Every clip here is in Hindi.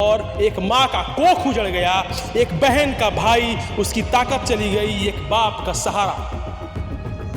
और एक माँ का कोख उजड़ गया, एक बहन का भाई, उसकी ताकत चली गई, एक बाप का सहारा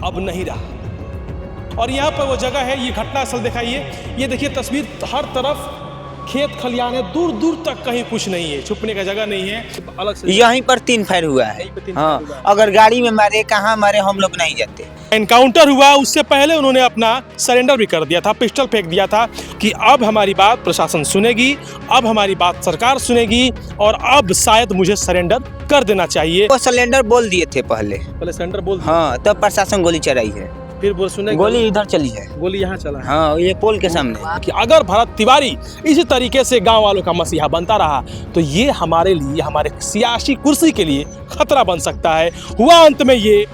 अब नहीं रहा। और यहाँ पर वो जगह है, ये घटनास्थल दिखाइए, ये देखिए तस्वीर, हर तरफ खेत खलियान है, दूर दूर तक कहीं कुछ नहीं है, छुपने का जगह नहीं है। अलग से यहीं पर 3 फायर हुआ है। हाँ, अगर गाड़ी में मारे, कहाँ मारे, हम लोग नहीं जाते। एनकाउंटर हुआ उससे पहले उन्होंने अपना सरेंडर भी कर दिया था, पिस्टल फेंक दिया था कि अब हमारी बात प्रशासन सुनेगी, अब हमारी बात सरकार सुनेगी और अब शायद मुझे सरेंडर कर देना चाहिए। वो सिलेंडर बोल दिए थे पहले सरेंडर बोल दिया। हाँ, तब प्रशासन गोली चलाई है। फिर बोल सुने, गोली इधर चली है, गोली यहाँ चला है। हाँ, ये पोल के सामने। कि अगर भरत तिवारी इसी तरीके से गांव वालों का मसीहा बनता रहा तो ये हमारे लिए, हमारे सियासी कुर्सी के लिए खतरा बन सकता है। हुआ अंत में ये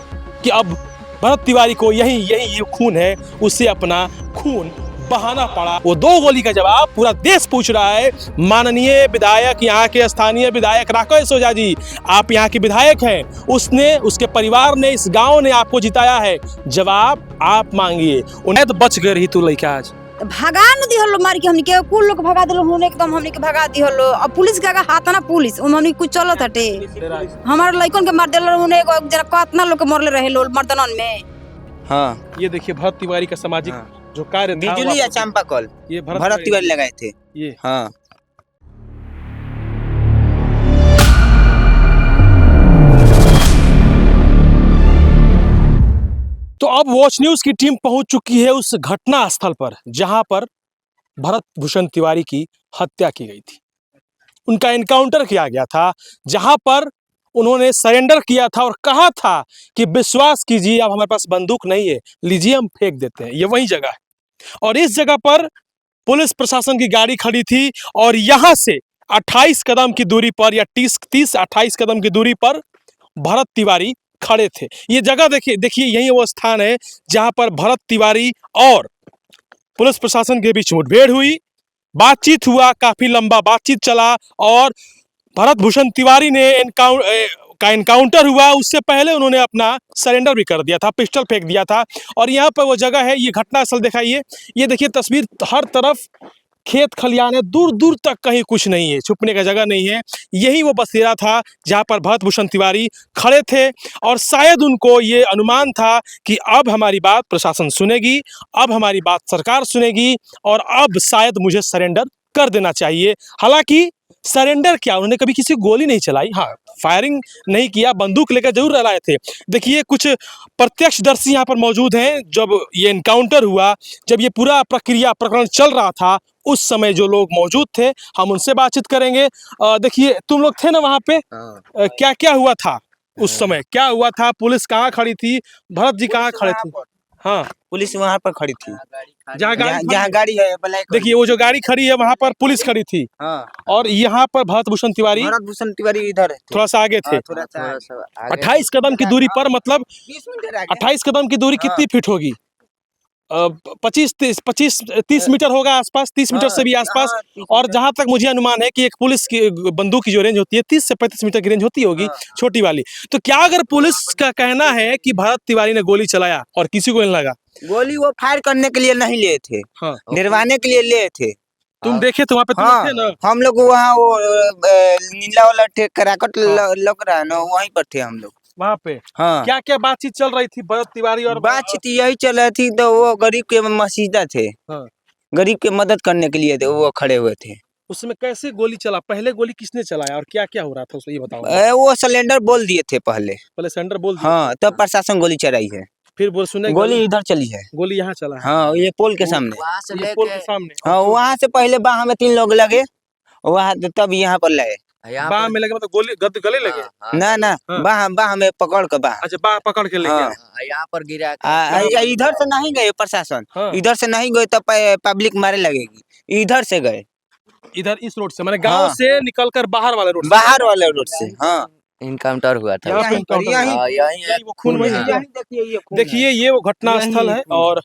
कि अब भरत तिवारी को यही ये खून है, उससे अपना खून बहाना पड़ा। वो 2 गोली का जवाब पूरा देश पूछ रहा है। माननीय विधायक, यहाँ के स्थानीय विधायक राकेश ओझा जी, आप यहाँ के विधायक हैं, उसने, उसके परिवार ने, इस गांव ने आपको जिताया है, जवाब आप मांगिए। उन्हें तो बच गए रही तू लड़का आज भगा न दिहलो, मार के हमनी के कुल लोग भगा दिलो, होने एकदम हमनी के भगा दिहलो। अब पुलिस के हाथ ना, पुलिस हमनी कुछ चलत हटे, हमार लइकन के मार देलो, होने जरा कितना लोग के मरले रहे लो मर्दनन में। हाँ, ये देखिए भरत तिवारी का सामाजिक जो कार्य था, बिजली या चांपाकल, ये भरत तिवारी लगाए थे ये। हाँ, तो अब वॉच न्यूज की टीम पहुंच चुकी है उस घटना स्थल पर जहां पर भरत भूषण तिवारी की हत्या की गई थी, उनका एनकाउंटर किया गया था, जहां पर उन्होंने सरेंडर किया था और कहा था कि विश्वास कीजिए, अब हमारे पास बंदूक नहीं है, लीजिए हम फेंक देते हैं। ये वही जगह है और इस जगह पर पुलिस प्रशासन की गाड़ी खड़ी थी और यहां से 28 कदम की दूरी पर या 30-28 कदम की दूरी पर भरत तिवारी खड़े थे। ये जगह देखिए यही वो स्थान है जहां पर भरत तिवारी और पुलिस प्रशासन के बीच मुठभेड़ हुई, बातचीत हुआ, काफी लंबा बातचीत चला और भरत भूषण तिवारी ने एनकाउंटर हुआ उससे पहले उन्होंने अपना सरेंडर भी कर दिया था, पिस्टल फेंक दिया था। और यहाँ पर वो जगह है, ये घटनास्थल दिखाइए, ये देखिए तस्वीर, हर तरफ खेत खलियान है, दूर दूर तक कहीं कुछ नहीं है, छुपने का जगह नहीं है। यही वो बसेरा था जहाँ पर भरत भूषण तिवारी खड़े थे और शायद उनको ये अनुमान था कि अब हमारी बात प्रशासन सुनेगी, अब हमारी बात सरकार सुनेगी और अब शायद मुझे सरेंडर कर देना चाहिए। हालांकि सरेंडर क्या, उन्होंने कभी किसी को गोली नहीं चलाई, हाँ फायरिंग नहीं किया, बंदूक लेकर जरूर लड़ाए थे। देखिए कुछ प्रत्यक्षदर्शी यहाँ पर मौजूद हैं। जब ये एनकाउंटर हुआ, जब ये पूरा प्रकरण चल रहा था, उस समय जो लोग मौजूद थे, हम उनसे बातचीत करेंगे। देखिए तुम लोग थे ना वहाँ पे, क्या क्या हुआ था उस समय, क्या हुआ था, पुलिस कहाँ खड़ी थी, भरत जी कहाँ खड़े थे? हाँ, पुलिस वहाँ पर खड़ी थी, जहाँ गाड़ी है। देखिए वो जो गाड़ी खड़ी है वहाँ पर पुलिस खड़ी थी। हाँ, और यहाँ पर भरत भूषण तिवारी इधर थोड़ा सा आगे थे, थोड़ा सा 28 कदम की दूरी पर, मतलब 28 कदम की दूरी कितनी फीट होगी? 25-30 मीटर होगा आसपास, 30 मीटर से भी आसपास। और जहां तक मुझे अनुमान है कि एक पुलिस की बंदूक की जो रेंज होती है 30 से 35 मीटर की रेंज होती होगी, छोटी वाली। तो क्या अगर पुलिस का कहना है कि भरत तिवारी ने गोली चलाया और किसी को नहीं लगा? गोली वो फायर करने के लिए नहीं लिए थे, हाँ, निर्वाणे के लिए लिए थे। तुम देखे थे वहाँ पे? हाँ, थे ना? हम लोग वहाँ वो नीला वाला कराकट लग रहा है ना, वहीं पर थे हम लोग वहाँ पे। हाँ, क्या क्या बातचीत चल रही थी भरत तिवारी और? बातचीत यही चल रही थी, तो वो गरीब के मसीहा थे, हाँ, गरीब के मदद करने के लिए वो खड़े हुए थे। उसमें कैसे गोली चला, पहले गोली किसने चलाया और क्या क्या हो रहा था उसमें, ये बताओ। वो सिलेंडर बोल दिए थे पहले सरेंडर बोल दिया। हाँ, तब प्रशासन गोली चलाई है। फिर बोल सुने, गोली इधर चली है, गोली यहाँ चला है। हाँ, ये पोल के सामने। ये पोल के सामने। हाँ, वहाँ से पहले बाह में 3 लोग लगे, वहाँ तब यहाँ पर लगे। बाह में लगे मतलब गोली गले लगे? ना ना, बाह में पकड़ के बाह। अच्छा, बाह पकड़ के ले गया। यहाँ पर गिरा। इधर से नहीं गए प्रशासन, इधर से नहीं गए तब पब्लिक मारे लगेगी, इधर से गए, इधर इस रोड से, मैंने गांव से निकलकर बाहर वाले रोड से। बाहर वाले रोड से। हाँ, इनकाउंटर हुआ था। यही वो खून वही है। देखिए ये वो घटना स्थल है और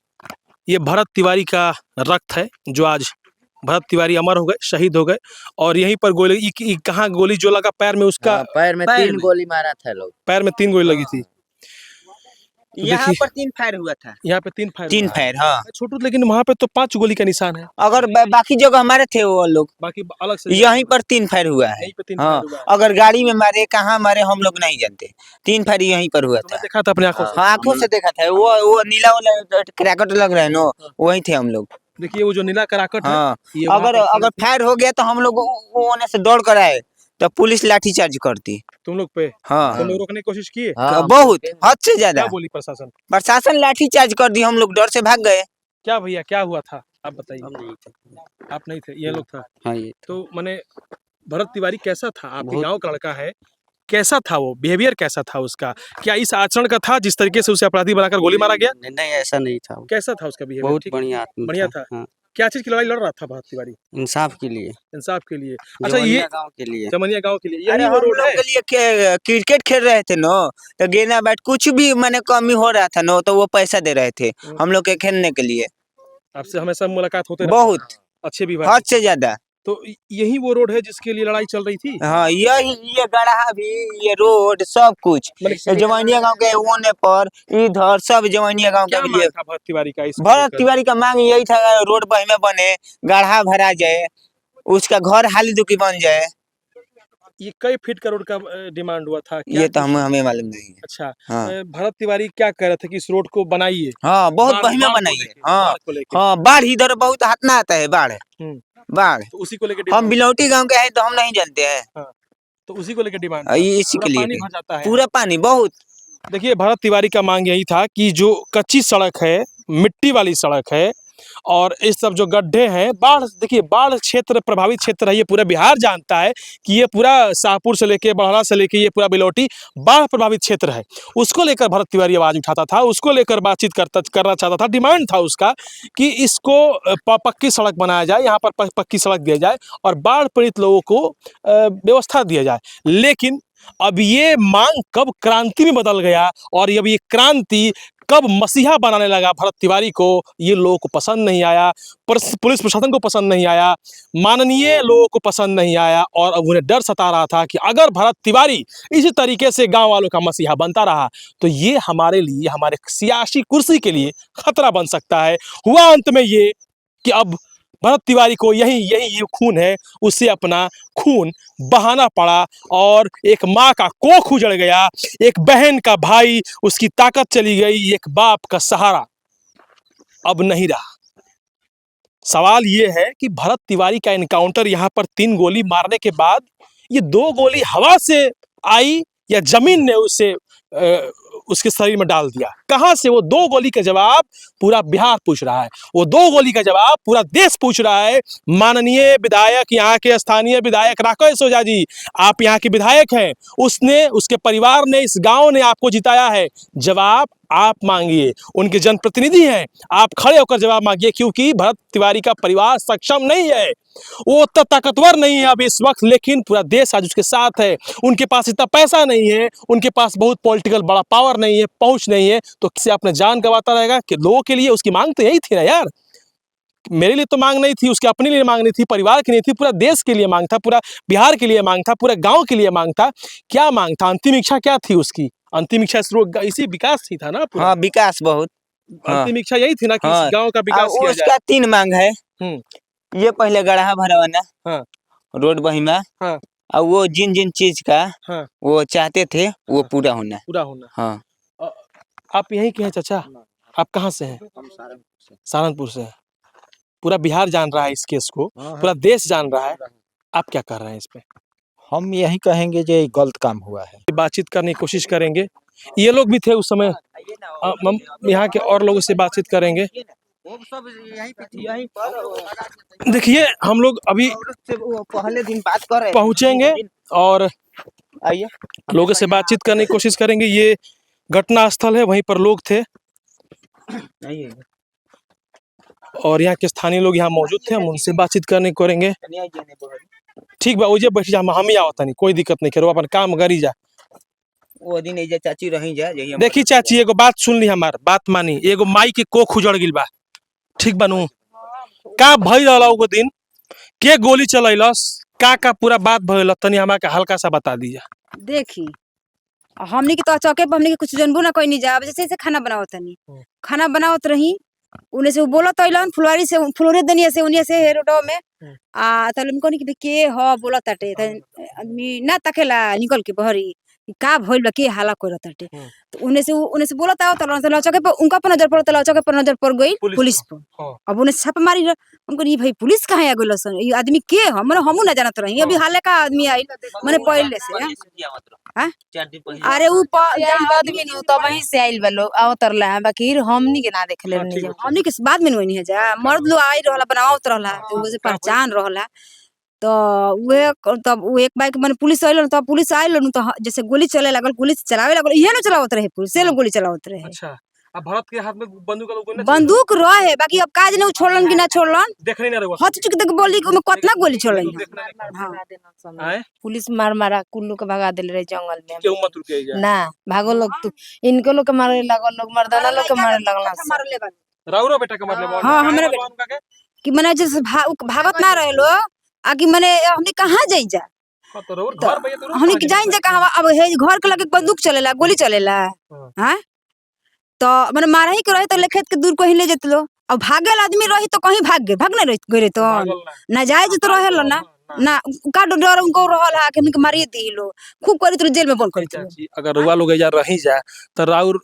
ये भरत तिवारी का रक्त है जो आज भरत तिवारी अमर हो गए, शहीद हो गए। और यहीं पर गोली, कहाँ गोली जो लगा पैर में उसका? पैर में 3 गोली मारा था लोग, पैर में 3 गोली लगी थी। यहाँ देखिए पर 3 फायर हुआ था। यहाँ पे 3 फायर 3 हुआ है। फायर, हाँ। छोटू, लेकिन वहाँ पे तो 5 गोली का निशान है, अगर बाकी जगह हमारे थे वो लोग, बाकी अलग से यहीं पर 3 फायर हुआ है। यहीं पे 3 हाँ, फायर हुआ है। अगर गाड़ी में मारे कहाँ मारे हम लोग नहीं जानते, 3 फायर यहीं पर हुआ तुमने था। देखा था अपने आंखों से? हाँ, आंखों से देखा था। वो नीला वाला क्रैकेट लग रहा है ना, वही थे हम लोग। देखिए वो जो नीला कराकट है, हाँ, ये वहाँ अगर पर खड़े अगर थे। फायर हो गया तो हम लोग वो होने से दौड़ कर आए तो पुलिस लाठीचार्ज करती। तुम लोग पे हाँ, तुम लोग रोकने की कोशिश किए? बहुत हद से क्या ज्यादा। बोली प्रशासन? प्रशासन लाठीचार्ज कर दी, हम लोग डर से भाग गए। क्या भैया, क्या हुआ था आप बताइए? आप नहीं थे, ये लोग था। हाँ, ये तो माने भरत तिवारी कैसा था? आपके बहुत- गांव का लड़का है, कैसा था वो? बिहेवियर कैसा था उसका? क्या इस आचरण का था जिस तरीके से उसे अपराधी बनाकर गोली मारा गया? नहीं, ऐसा नहीं था वो। कैसा था उसका बिहेवियर? बहुत ठीक, बढ़िया आदमी बढ़िया था। हाँ, क्या चीज की लड़ाई लड़ रहा था भरत तिवारी? इंसाफ के लिए, इंसाफ के लिए। अच्छा, ये जवनिया गांव के लिए। चमनिया गांव के लिए अरे यही वो हम रोड लोग है? के लिए क्रिकेट खेल रहे थे ना, तो गेंदा बैट कुछ भी मैंने कमी हो रहा था ना, तो वो पैसा दे रहे थे हम लोग के खेलने के लिए। आपसे हमेशा मुलाकात होते बहुत अच्छे भी हद से ज्यादा। तो यही वो रोड है जिसके लिए लड़ाई चल रही थी? हाँ, यही ये गढ़ा भी, ये रोड सब कुछ जवानिया गांव के होने पर इधर सब जवानिया गांव क्या के मांग लिए। था भरत तिवारी का इसको भरत लेकर? तिवारी का मांग यही था, रोड बहमे बने, गढ़ा भरा जाए, उसका घर हाली दुखी बन जाए। ये कई फीट का रोड का डिमांड हुआ था क्या? ये तो हमें मालूम नहीं है। अच्छा, हाँ, भरत तिवारी क्या कह रहे थे कि इस रोड को बनाइए? हाँ, बहुत बाढ़- बहमे बाढ़ को बनाइए। लेके, हाँ, बाढ़ को लेके। हाँ, बाढ़ इधर बहुत हाथना आता है, बाढ़ हम्म, बाढ़। तो उसी को लेके हम डिमांड। बिलौटी गांव के हैं तो हम नहीं जानते हैं। हाँ, तो उसी को लेके डिमांड था। ये इसी पूरा के लिए पानी भर जाता है। पूरा पानी बहुत। देखिए भरत तिवारी का मांग यही था कि जो कच्ची सड़क है, मिट्टी वाली सड़क है, और इस सब जो गड्ढे हैं, बाढ़, देखिए बाढ़ क्षेत्र प्रभावित क्षेत्र है, ये पूरा बिहार जानता है कि ये पूरा शाहपुर से लेके बड़हरा से लेके ये पूरा बिलौटी बाढ़ प्रभावित क्षेत्र है। उसको लेकर भरत तिवारी आवाज उठाता था, उसको लेकर बातचीत करना चाहता था। डिमांड था उसका कि इसको पक्की सड़क बनाया जाए, यहाँ पर पक्की सड़क दिया जाए और बाढ़ पीड़ित लोगों को व्यवस्था दिया जाए। लेकिन अब ये मांग कब क्रांति में बदल गया और अब ये क्रांति कब मसीहा बनाने लगा भरत तिवारी को, ये लोगों को पसंद नहीं आया, पुलिस प्रशासन को पसंद नहीं आया, माननीय लोगों को पसंद नहीं आया, और अब उन्हें डर सता रहा था कि अगर भरत तिवारी इसी तरीके से गांव वालों का मसीहा बनता रहा तो ये हमारे लिए, हमारे सियासी कुर्सी के लिए खतरा बन सकता है। हुआ अंत में ये कि अब भरत तिवारी को यही ये खून है, उसे अपना खून बहाना पड़ा और एक माँ का कोख उजड़ गया, एक बहन का भाई, उसकी ताकत चली गई, एक बाप का सहारा अब नहीं रहा। सवाल ये है कि भरत तिवारी का एनकाउंटर यहाँ पर 3 गोली मारने के बाद ये 2 गोली हवा से आई या जमीन ने उसे उसके शरीर में डाल दिया? कहां से? वो 2 गोली का जवाब पूरा बिहार पूछ रहा है, वो 2 गोली का जवाब पूरा देश पूछ रहा है। माननीय विधायक, यहाँ के स्थानीय विधायक राकेश ओझा जी, आप यहाँ के विधायक हैं, उसने, उसके परिवार ने, इस गांव ने आपको जिताया है, जवाब आप मांगिए। उनके जनप्रतिनिधि हैं, आप खड़े होकर जवाब मांगिए, क्योंकि भरत तिवारी का परिवार सक्षम नहीं है, वो उतना ताकतवर नहीं है अब इस वक्त, लेकिन पूरा देश आज उसके साथ है। उनके पास इतना पैसा नहीं है, उनके पास बहुत पॉलिटिकल बड़ा पावर नहीं है, पहुंच नहीं है, तो किसी अपने जान गंवाता रहेगा कि लोगों के लिए? उसकी मांग तो यही थी ना यार, मेरे लिए तो मांग नहीं थी, उसके अपने लिए मांग नहीं थी, परिवार के लिए थी, पूरा देश के लिए मांग था, पूरा बिहार के लिए मांग था, पूरा गांव के लिए मांग था। क्या मांग था? अंतिम इच्छा क्या थी उसकी? अंतिम इच्छा इसी विकास ही था ना पूरा। हाँ, विकास बहुत। अंतिम इच्छा यही थी ना कि हाँ, इस गांव का विकास किया जाए। उसका 3 मांग है। ये पहले गढ़ा भरवाना, हाँ, रोड बहिमा, हाँ, और वो जिन चीज का हाँ, वो चाहते थे वो हाँ, पूरा होना। पूरा होना। हाँ, आप यहीं के हैं चाचा? आप कहाँ से हैं? सहारनपुर से हैं। पूरा बिहार जान रहा है इस केस को, पूरा देश जान रहा है, आप क्या कर रहे हैं इस पे? हम यही कहेंगे जो गलत काम हुआ है। बातचीत करने की कोशिश करेंगे, ये लोग भी थे उस समय, हम यहाँ के और लोगों से बातचीत करेंगे। देखिए हम लोग अभी पहले दिन बात कर रहे थे। पहुँचेंगे और आइए, लोगों से बातचीत करने की कोशिश करेंगे। ये घटना स्थल है, वहीं पर लोग थे और यहाँ के स्थानीय लोग यहाँ मौजूद थे, हम उनसे बातचीत करने की करेंगे। ठीक बा, ओजे बैठ जा, हम ही आवत नहीं, कोई दिक्कत नहीं, करो अपन काम करी जा। वो दिन एजा चाची रही जा। देखी चाची, एगो बात सुन ली, हमार बात मानी, एगो माई के कोख उजड़ गिल बा, ठीक बनू? का भइल रहला वो दिन, के गोली चलैलस, का पूरा बात भइल, तनी हमरा के हल्का सा बता दीजा। देखी हमनी के तो चौके पर हमनी के कुछ जनबो ना कोई नहीं जा जैसे खाना बनावत नहीं खाना बनावत रही उन्हें से वो बोलत अइलन फुलवारी से फुलवारी दनिया से उन्हीं से रोडो में तब हमको नहीं कि के ह बोलत ताटे आदमी ना तकेला निकल के बहरी का भइल बा के हाला करत ताटे तो उन्हें से बोलत आवत तो चौके पर उनका पर नजर पड़त चौके पर नजर पड़ गई पुलिस पर अब उन्हें छापा मारी हमको नहीं भाई पुलिस कहाँ आ गइल सन ये आदमी के ह मने हमू ना जानत रही अभी हाले का आदमी आई मने पहले से हां अरे ऊ आदमी नु तो वहीं से आइल बलो अवतरला बाकी हमनी के ना देखले नहीं हमनी के बाद में नहीं है जा मर्द लोग आई रहला बनावत रहला तो वो से पहचान रहला तो वे तब वो एक बाइक माने पुलिस आइल तो पुलिस आइल तो जैसे गोली चले लागल पुलिस चलावे लागल इहे न चलावत रहे पुलिस से लोग गोली चलावत रहे। अच्छा अब भरत के हाथ में बंदूक रहे बाकी अब काज नहीं छोड़लन कि ना छोड़लन देखने ना रहो हथ चुक तक बोली में कितना गोली छोड़लन आए पुलिस मार मारा कुल्लू के भगा देले रहे जंगल में केहू मत रुके जा ना भागो लोग तू इनको लोग के मारे लागल लोग मर्दाना लोग के मारे लगला राउरो बेटा के मतलब हां हमरे बेटा कि मने जैसे भागत ना रहे लो आकि मने हमनी कहां जाई जा हमनी के जाइन जा कहां अब हे घर के लगे बंदूक चलेला गोली चलेला हां तो मने मारही के रहे तो लेखेत के दूर कहीं ले जत लो अब भागल आदमी रही तो कहीं भाग नहीं रही तो ना जायज तो रहेल ना का डर उनको रहल है कि हमनी के मारिए दी लो खूब करी तो जेल में बंद करी अगर रुआ लोग जा रही जा तो राउर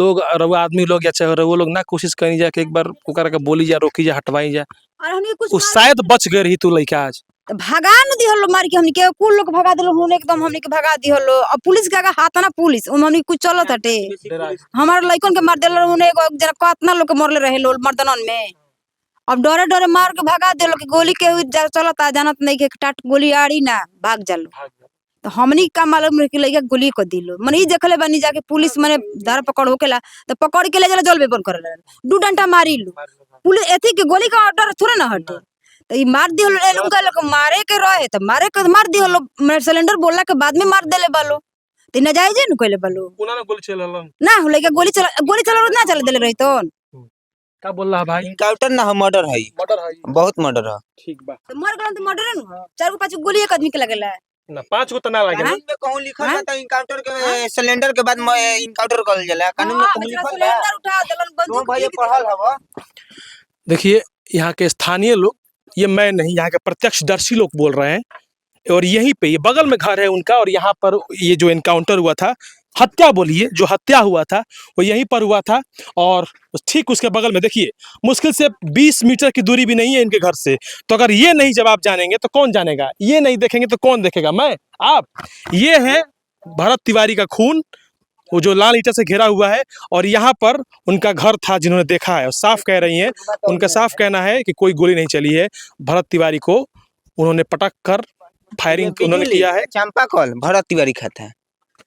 लोग रुआ आदमी लोग या चाहे रुआ लोग ना कोशिश करी जा कि एक बार ओकरा के बोली जा रोकी जा हटवाई जा और हमनी कुछ उस शायद बच गए रही तू लइका आज तो भगा न दिहलो मार के हमनी के कुल लोग भगा दिलो हुने एकदम हमनी के भगा दिहलो अब पुलिस के हाथ ना पुलिस हमनी कुछ चलत हटे हमार लइकन के मार देलो हुने एगो जना कितना लोग के मरले रहे लो मर्दनन में अब डरे डरे मार के भगा देलो कि गोली के चलता जानत नहीं के टाट गोली आड़ी ना भाग जालो तो हमनी का मालूम रहे कि लइका गोली को दिलो मने ई देखले बनी जाके पुलिस मने धर पकड़ होकेला तो पकड़ के ले जाला जल बेबन करे दू डंडा मारी लो पुलिस एथी के गोली का ऑर्डर थोड़ा ना हटे तो ई मार दिहलो ए लोग मारे के रहे तो मारे के मार दिहलो सिलेंडर बोलला के बाद में मार देले बालो तो नाजायज न कोइले बालो उना ने गोली चललन ना लइका गोली चला ना चल देले रही तो का बोल रहा भाई इनकाउंटर ना मर्डर है बहुत मर्डर है ठीक बा तो मर गलन तो मर्डर न चार गो पांच गो गोली एक आदमी के लगेला ना पांच गो त ना लागे कानून में कहूं लिखल है तो इनकाउंटर के सिलेंडर के बाद इनकाउंटर करल जाला कानून में कहूं लिखल है सिलेंडर उठा देलन तो बंदूक भाई पढ़ल हवा देखिए यहाँ के स्थानीय लोग ये मैं नहीं यहाँ के प्रत्यक्षदर्शी लोग बोल रहे हैं और यहीं पे ये बगल में घर है उनका और यहाँ पर ये जो एनकाउंटर हुआ था हत्या बोलिए जो हत्या हुआ था वो यहीं पर हुआ था और ठीक उसके बगल में देखिए मुश्किल से 20 मीटर की दूरी भी नहीं है इनके घर से। तो अगर ये नहीं जब आप जानेंगे तो कौन जानेगा, ये नहीं देखेंगे तो कौन देखेगा, मैं आप। ये है भरत तिवारी का खून, वो जो लाल ईंटा से घिरा हुआ है और यहाँ पर उनका घर था जिन्होंने देखा है और साफ कह रही हैं, उनका साफ कहना है कि कोई गोली नहीं चली है। भरत तिवारी को उन्होंने पटक कर फायरिंग उन्होंने किया है। चंपा कॉल भरत तिवारी खाता है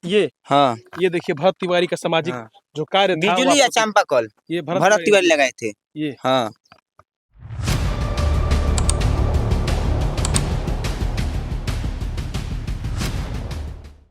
ये हाँ ये देखिए भरत तिवारी का सामाजिक जो कार्य था बिजली या चंपा कॉल ये भरत तिवारी लगाए थे ये हाँ